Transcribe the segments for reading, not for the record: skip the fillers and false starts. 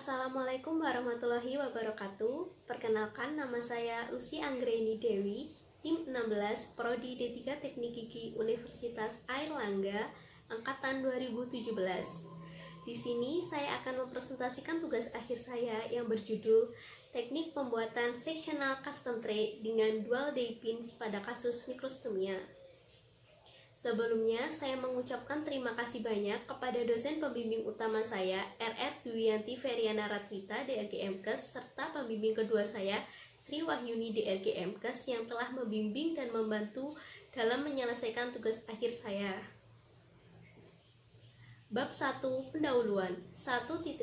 Assalamualaikum warahmatullahi wabarakatuh. Perkenalkan, nama saya Lucy Anggreni Dewi, tim 16 Prodi D3 Teknik Gigi Universitas Airlangga angkatan 2017. Di sini saya akan mempresentasikan tugas akhir saya yang berjudul Teknik Pembuatan Sectional Custom Tray dengan Dual Day Pins pada kasus mikrostomia. Sebelumnya, saya mengucapkan terima kasih banyak kepada dosen pembimbing utama saya, RR Dwiyanti Feriana Ratwita, DRG MKes, serta pembimbing kedua saya, Sri Wahyuni, DRG MKes, yang telah membimbing dan membantu dalam menyelesaikan tugas akhir saya. Bab 1. Pendahuluan 1.1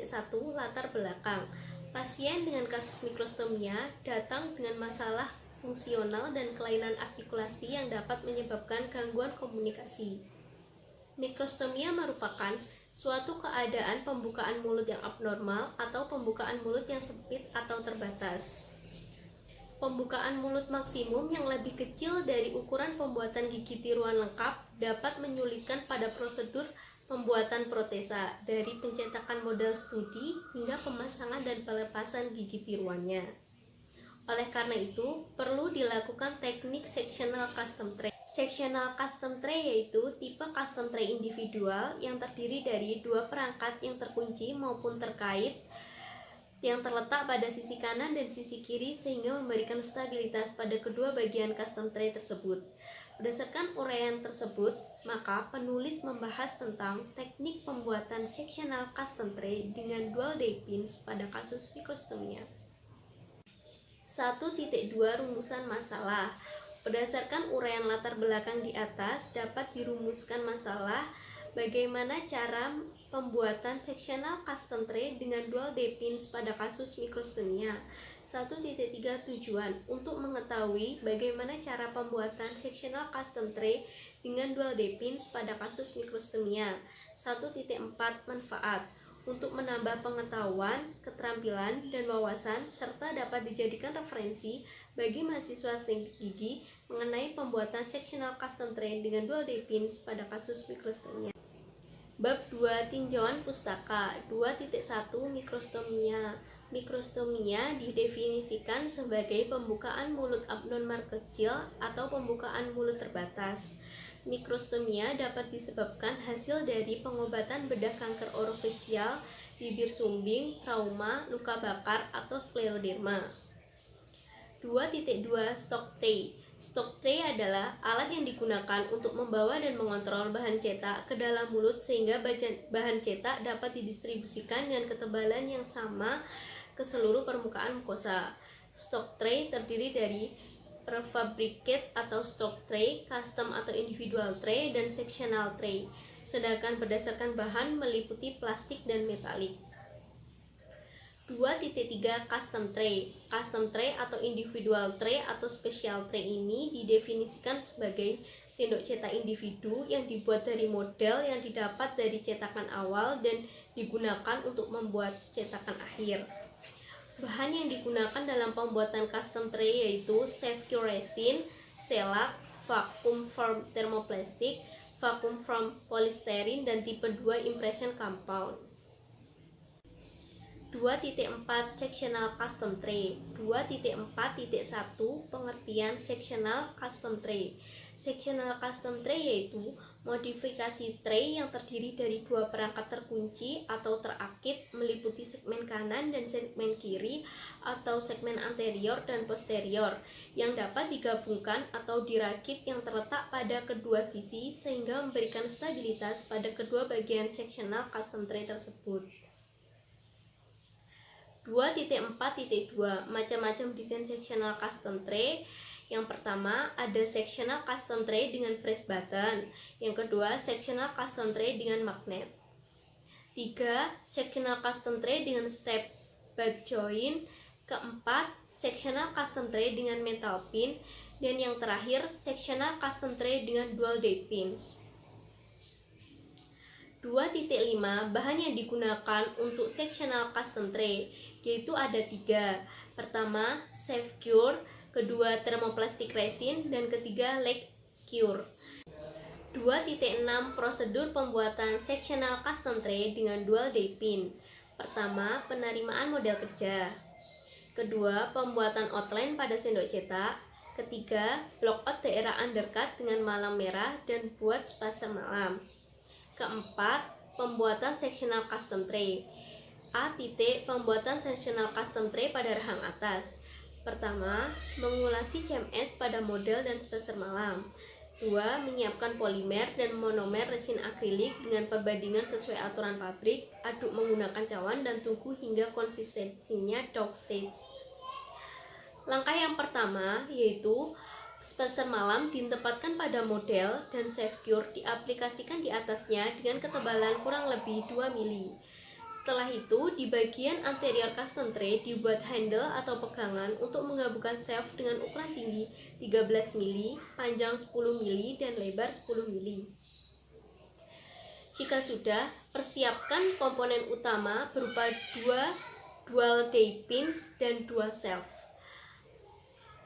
Latar belakang. Pasien dengan kasus mikrostomia datang dengan masalah fungsional dan kelainan artikulasi yang dapat menyebabkan gangguan komunikasi. Mikrostomia merupakan suatu keadaan pembukaan mulut yang abnormal atau pembukaan mulut yang sempit atau terbatas. Pembukaan mulut maksimum yang lebih kecil dari ukuran pembuatan gigi tiruan lengkap dapat menyulitkan pada prosedur pembuatan protesa, dari pencetakan model studi hingga pemasangan dan pelepasan gigi tiruannya. Oleh karena itu, perlu dilakukan teknik sectional custom tray. Sectional custom tray yaitu tipe custom tray individual yang terdiri dari dua perangkat yang terkunci maupun terkait yang terletak pada sisi kanan dan sisi kiri sehingga memberikan stabilitas pada kedua bagian custom tray tersebut. Berdasarkan uraian tersebut, maka penulis membahas tentang teknik pembuatan sectional custom tray dengan dual day pins pada kasus mikrostomia. 1.2 Rumusan masalah. Berdasarkan uraian latar belakang di atas, dapat dirumuskan masalah bagaimana cara pembuatan sectional custom tray dengan dual day pins pada kasus mikrostomia. 1.3 Tujuan. Untuk mengetahui bagaimana cara pembuatan sectional custom tray dengan dual day pins pada kasus mikrostomia. 1.4 Manfaat. Untuk menambah pengetahuan, keterampilan, dan wawasan, serta dapat dijadikan referensi bagi mahasiswa teknik gigi mengenai pembuatan sectional custom tray dengan dual day pins pada kasus mikrostomia. Bab 2. Tinjauan pustaka 2.1 Mikrostomia. Mikrostomia didefinisikan sebagai pembukaan mulut abnormal kecil atau pembukaan mulut terbatas. Mikrostomia dapat disebabkan hasil dari pengobatan bedah kanker orofisial, bibir sumbing, trauma, luka bakar, atau skleroderma. 2.2 Stock tray. Stock tray adalah alat yang digunakan untuk membawa dan mengontrol bahan cetak ke dalam mulut sehingga bahan cetak dapat didistribusikan dengan ketebalan yang sama ke seluruh permukaan mukosa. Stock tray terdiri dari prefabricate atau stock tray, custom atau individual tray, dan sectional tray. Sedangkan berdasarkan bahan meliputi plastik dan metalik. 2.3 Custom tray. Custom tray atau individual tray atau special tray ini didefinisikan sebagai sendok cetak individu yang dibuat dari model yang didapat dari cetakan awal dan digunakan untuk membuat cetakan akhir. Bahan yang digunakan dalam pembuatan custom tray yaitu Safe-Cure resin, selak, vacuum form thermoplastic, vacuum form polystyrene, dan tipe 2 impression compound. 2.4 Sectional Custom Tray. 2.4.1 Pengertian Sectional Custom Tray. Sectional Custom Tray yaitu modifikasi tray yang terdiri dari dua perangkat terkunci atau terakit meliputi segmen kanan dan segmen kiri atau segmen anterior dan posterior yang dapat digabungkan atau dirakit yang terletak pada kedua sisi sehingga memberikan stabilitas pada kedua bagian sectional custom tray tersebut. 2.4.2 Macam-macam desain sectional custom tray. Yang pertama ada sectional custom tray dengan press button. Yang kedua sectional custom tray dengan magnet. 3. Sectional custom tray dengan step butt joint. Keempat, sectional custom tray dengan metal pin. Dan yang terakhir sectional custom tray dengan dual day pins. 2.5 Bahan yang digunakan untuk sectional custom tray yaitu ada 3. Pertama, Safe-Cure, kedua thermoplastic resin, dan ketiga Leg-Cure. 2.6 Prosedur pembuatan sectional custom tray dengan dual day pin. Pertama, penerimaan model kerja. Kedua, pembuatan outline pada sendok cetak. Ketiga, blockout daerah undercut dengan malam merah dan buat spacer malam. Keempat, pembuatan sectional custom tray. A. Pembuatan sectional custom tray pada rahang atas. Pertama, mengulasi CMS pada model dan spacer malam. 2. Menyiapkan polimer dan monomer resin akrilik dengan perbandingan sesuai aturan pabrik. Aduk menggunakan cawan dan tunggu hingga konsistensinya dog stage. Langkah yang pertama yaitu spacer malam ditempatkan pada model dan Safe-Cure diaplikasikan di atasnya dengan ketebalan kurang lebih 2 mili. Setelah itu, di bagian anterior custom tray dibuat handle atau pegangan untuk menggabungkan shaft dengan ukuran tinggi 13 mili, panjang 10 mili, dan lebar 10 mili. Jika sudah, persiapkan komponen utama berupa 2 dual day pins dan 2 shaft.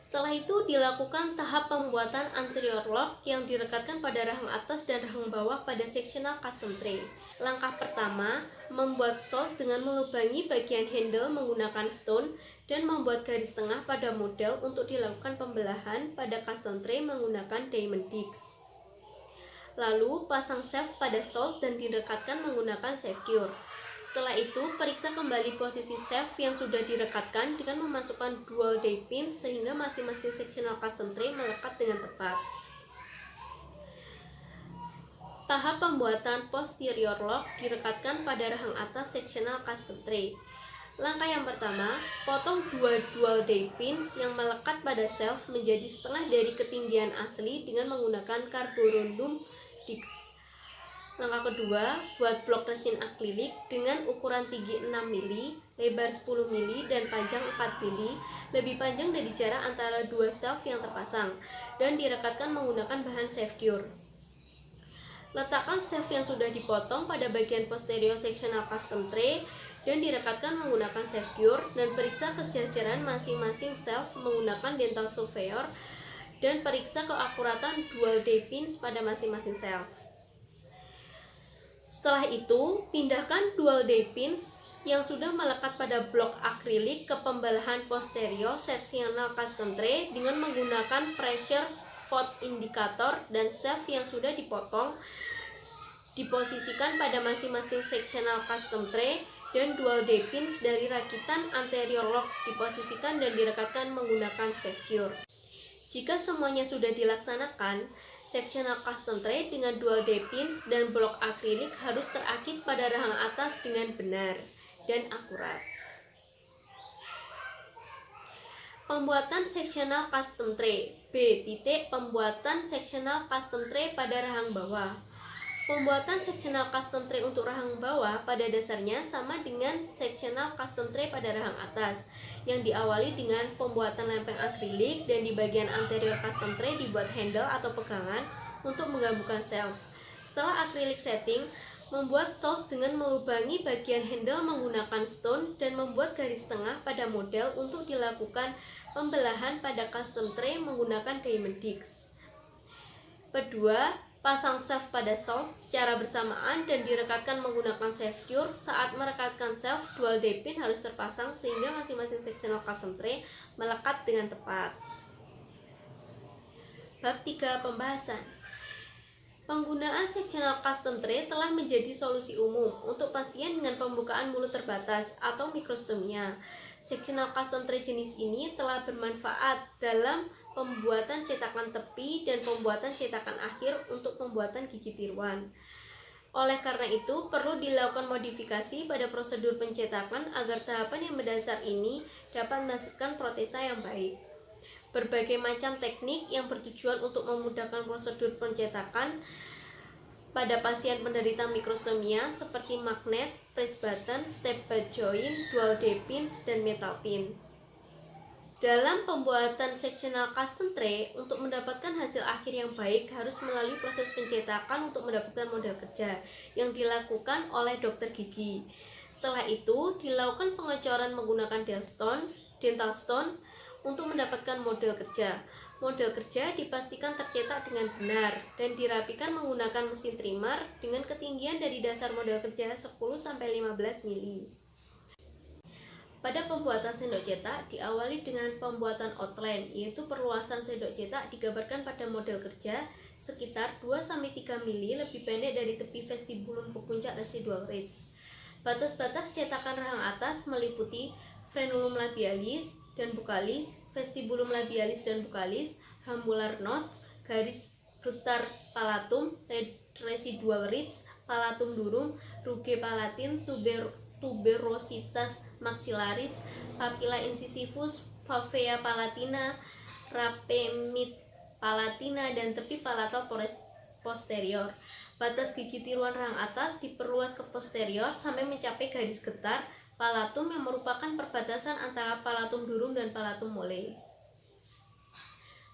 Setelah itu dilakukan tahap pembuatan anterior lock yang direkatkan pada rahang atas dan rahang bawah pada sectional custom tray. Langkah pertama, membuat solve dengan melubangi bagian handle menggunakan stone dan membuat garis tengah pada model untuk dilakukan pembelahan pada custom tray menggunakan diamond disc. Lalu pasang shaft pada solve dan direkatkan menggunakan Safe-Cure. Setelah itu, periksa kembali posisi shaft yang sudah direkatkan dengan memasukkan dual day pins sehingga masing-masing sectional custom tray melekat dengan tepat. Tahap pembuatan posterior lock direkatkan pada rahang atas sectional custom tray. Langkah yang pertama, potong 2 dual day pins yang melekat pada shaft menjadi setengah dari ketinggian asli dengan menggunakan carborundum disc. Langkah kedua, buat blok resin akrilik dengan ukuran tinggi 6 mili, lebar 10 mili, dan panjang 4 mili, lebih panjang dari jarak antara dua shaft yang terpasang, dan direkatkan menggunakan bahan Safe-Cure. Letakkan shaft yang sudah dipotong pada bagian posterior sectional custom tray dan direkatkan menggunakan Safe-Cure dan periksa kesejajaran masing-masing shaft menggunakan dental surveyor dan periksa keakuratan dual day pins pada masing-masing shaft. Setelah itu, pindahkan dual day pins yang sudah melekat pada blok akrilik ke pembelahan posterior sectional custom tray dengan menggunakan pressure spot indicator dan shaft yang sudah dipotong diposisikan pada masing-masing sectional custom tray dan dual day pins dari rakitan anterior lock diposisikan dan direkatkan menggunakan Safe-Cure. Jika semuanya sudah dilaksanakan, sectional custom tray dengan dual day pins dan blok akrilik harus terakit pada rahang atas dengan benar dan akurat. Pembuatan sectional custom tray. B. Pembuatan sectional custom tray pada rahang bawah. Pembuatan sectional custom tray untuk rahang bawah pada dasarnya sama dengan sectional custom tray pada rahang atas, yang diawali dengan pembuatan lempeng akrilik dan di bagian anterior custom tray dibuat handle atau pegangan untuk menggabungkan shaft. Setelah akrilik setting, membuat solve dengan melubangi bagian handle menggunakan stone dan membuat garis tengah pada model untuk dilakukan pembelahan pada custom tray menggunakan diamond disc. Kedua, pasang shaft pada solve secara bersamaan dan direkatkan menggunakan Safe-Cure. Saat merekatkan shaft, dual day pin harus terpasang sehingga masing-masing sectional custom tray melekat dengan tepat. Bab 3 Pembahasan. Penggunaan sectional custom tray telah menjadi solusi umum untuk pasien dengan pembukaan mulut terbatas atau mikrostomia. Sectional custom tray jenis ini telah bermanfaat dalam pembuatan cetakan tepi dan pembuatan cetakan akhir untuk pembuatan gigi tiruan. Oleh karena itu, perlu dilakukan modifikasi pada prosedur pencetakan agar tahapan yang mendasar ini dapat menghasilkan protesa yang baik. Berbagai macam teknik yang bertujuan untuk memudahkan prosedur pencetakan pada pasien penderita mikrostomia seperti magnet, press button, step butt joint, dual day pins, dan metal pin. Dalam pembuatan sectional custom tray, untuk mendapatkan hasil akhir yang baik harus melalui proses pencetakan untuk mendapatkan model kerja yang dilakukan oleh dokter gigi. Setelah itu, dilakukan pengecoran menggunakan dental stone untuk mendapatkan model kerja. Model kerja dipastikan tercetak dengan benar dan dirapikan menggunakan mesin trimmer dengan ketinggian dari dasar model kerja 10-15 mili. Pada pembuatan sendok cetak diawali dengan pembuatan outline, yaitu perluasan sendok cetak digambarkan pada model kerja sekitar 2-3 mili lebih pendek dari tepi vestibulum ke puncak residual ridge. Batas-batas cetakan rahang atas meliputi frenulum labialis dan buccalis, vestibulum labialis dan buccalis, hamular nodes, garis glutar palatum, residual ridge, palatum durum, rugae palatin, tuberositas maxillaris, papilla incisivus, favea palatina, rapemit palatina, dan tepi palatal posterior. Batas gigi tiruan rahang atas diperluas ke posterior sampai mencapai garis getar palatum yang merupakan perbatasan antara palatum durum dan palatum mole.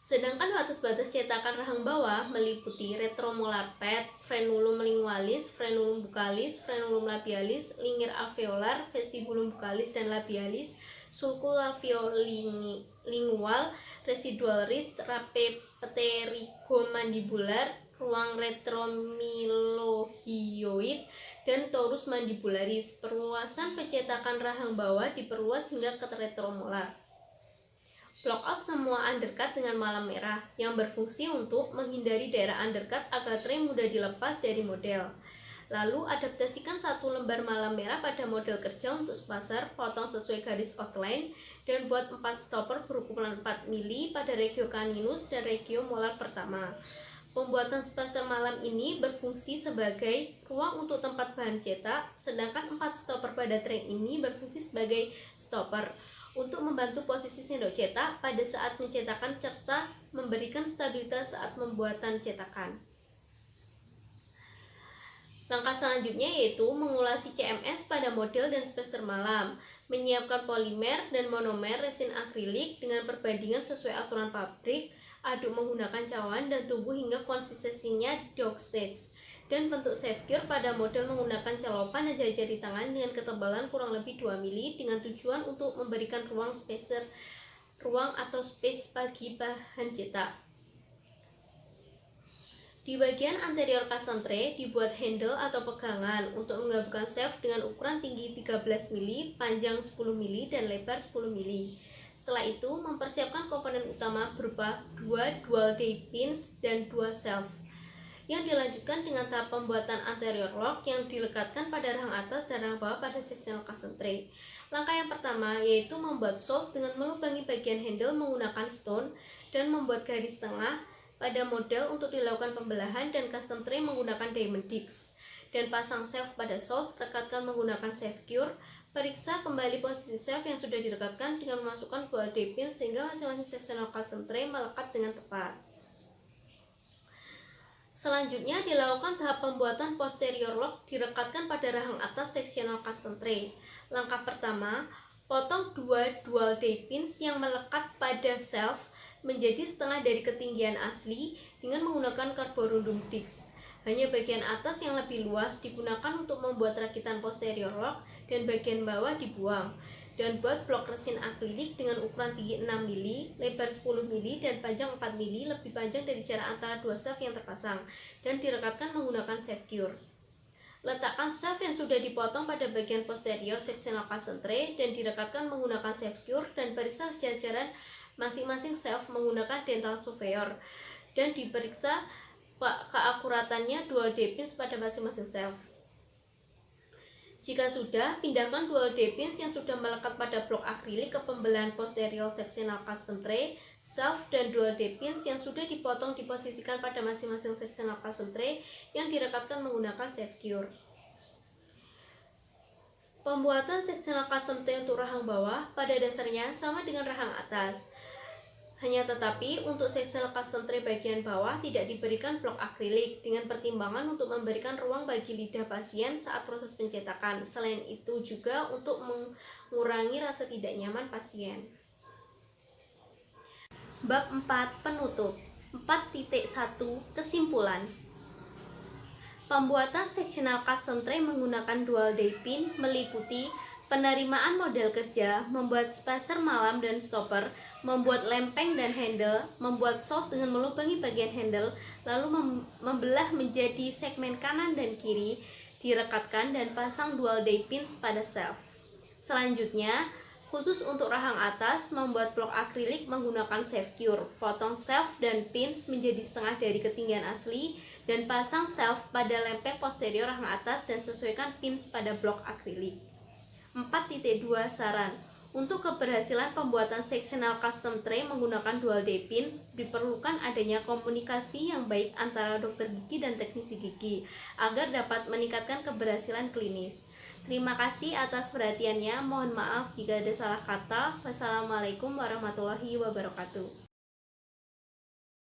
Sedangkan batas-batas cetakan rahang bawah meliputi retromolar pad, frenulum lingualis, frenulum buccalis, frenulum labialis, lingir alveolar, vestibulum buccalis dan labialis, sulcus alveolingual, residual ridge, rape pterygomandibular, ruang retromilohioid, dan torus mandibularis. Perluasan pencetakan rahang bawah diperluas hingga ke retromolar. Block out semua undercut dengan malam merah yang berfungsi untuk menghindari daerah undercut agar tray mudah dilepas dari model. Lalu adaptasikan satu lembar malam merah pada model kerja untuk spacer, potong sesuai garis outline, dan buat 4 stopper berukuran 4 mili pada regio caninus dan regio molar pertama. Pembuatan spacer malam ini berfungsi sebagai ruang untuk tempat bahan cetak, sedangkan 4 stopper pada tray ini berfungsi sebagai stopper untuk membantu posisi sendok cetak pada saat mencetakan serta memberikan stabilitas saat pembuatan cetakan. Langkah selanjutnya yaitu mengulasi CMS pada model dan spacer malam, menyiapkan polimer dan monomer resin akrilik dengan perbandingan sesuai aturan pabrik, aduk menggunakan cawan dan tunggu hingga konsistensinya diokstage, dan bentuk safecure pada model menggunakan celopan dan jari-jari tangan dengan ketebalan kurang lebih 2 mili dengan tujuan untuk memberikan ruang atau space bagi bahan cetak. Di bagian anterior custom tray dibuat handle atau pegangan untuk menggabungkan shaft dengan ukuran tinggi 13 mili, panjang 10 mili, dan lebar 10 mili. Setelah itu, mempersiapkan komponen utama berupa 2 dual day pins dan 2 shaft, yang dilanjutkan dengan tahap pembuatan anterior lock yang dilekatkan pada rahang atas dan rahang bawah pada sectional custom tray. Langkah yang pertama yaitu membuat solve dengan melubangi bagian handle menggunakan stone dan membuat garis tengah pada model untuk dilakukan pembelahan, dan custom tray menggunakan diamond disc, dan pasang shaft pada solve, rekatkan menggunakan safecure. Periksa kembali posisi shaft yang sudah direkatkan dengan memasukkan dual day pins sehingga masing-masing sectional custom tray melekat dengan tepat. Selanjutnya dilakukan tahap pembuatan posterior lock direkatkan pada rahang atas sectional custom tray. Langkah pertama, potong 2 dual day pins yang melekat pada shaft menjadi setengah dari ketinggian asli dengan menggunakan carborundum disc. Hanya bagian atas yang lebih luas digunakan untuk membuat rakitan posterior lock dan bagian bawah dibuang. Dan buat blok resin akrilik dengan ukuran tinggi 6 mili, lebar 10 mili, dan panjang 4 mili lebih panjang dari jarak antara dua shaft yang terpasang dan direkatkan menggunakan safecure. Letakkan shaft yang sudah dipotong pada bagian posterior sectional custom tray dan direkatkan menggunakan safecure, dan periksa jajaran masing-masing shaft menggunakan dental surveyor dan diperiksa keakuratannya dual day pins pada masing-masing shaft. Jika sudah, pindahkan dual day pins yang sudah melekat pada blok akrilik ke pembelahan posterior sectional custom tray, shaft, dan dual day pins yang sudah dipotong diposisikan pada masing-masing sectional custom tray yang direkatkan menggunakan safecure. Pembuatan sectional custom tray untuk rahang bawah pada dasarnya sama dengan rahang atas. Hanya tetapi untuk sectional custom tray bagian bawah tidak diberikan blok akrilik dengan pertimbangan untuk memberikan ruang bagi lidah pasien saat proses pencetakan. Selain itu juga untuk mengurangi rasa tidak nyaman pasien. Bab 4 penutup. 4.1 Kesimpulan. Pembuatan sectional custom tray menggunakan dual day pin meliputi penerimaan model kerja, membuat spacer malam dan stopper, membuat lempeng dan handle, membuat solve dengan melubangi bagian handle, lalu membelah menjadi segmen kanan dan kiri, direkatkan dan pasang dual day pins pada shaft. Selanjutnya, Khusus untuk rahang atas, membuat blok akrilik menggunakan self-cure. Potong self dan pins menjadi setengah dari ketinggian asli dan pasang self pada lempeng posterior rahang atas dan sesuaikan pins pada blok akrilik. 4.2 Saran. Untuk keberhasilan pembuatan sectional custom tray menggunakan dual day pins, diperlukan adanya komunikasi yang baik antara dokter gigi dan teknisi gigi agar dapat meningkatkan keberhasilan klinis. Terima kasih atas perhatiannya. Mohon maaf jika ada salah kata. Wassalamualaikum warahmatullahi wabarakatuh.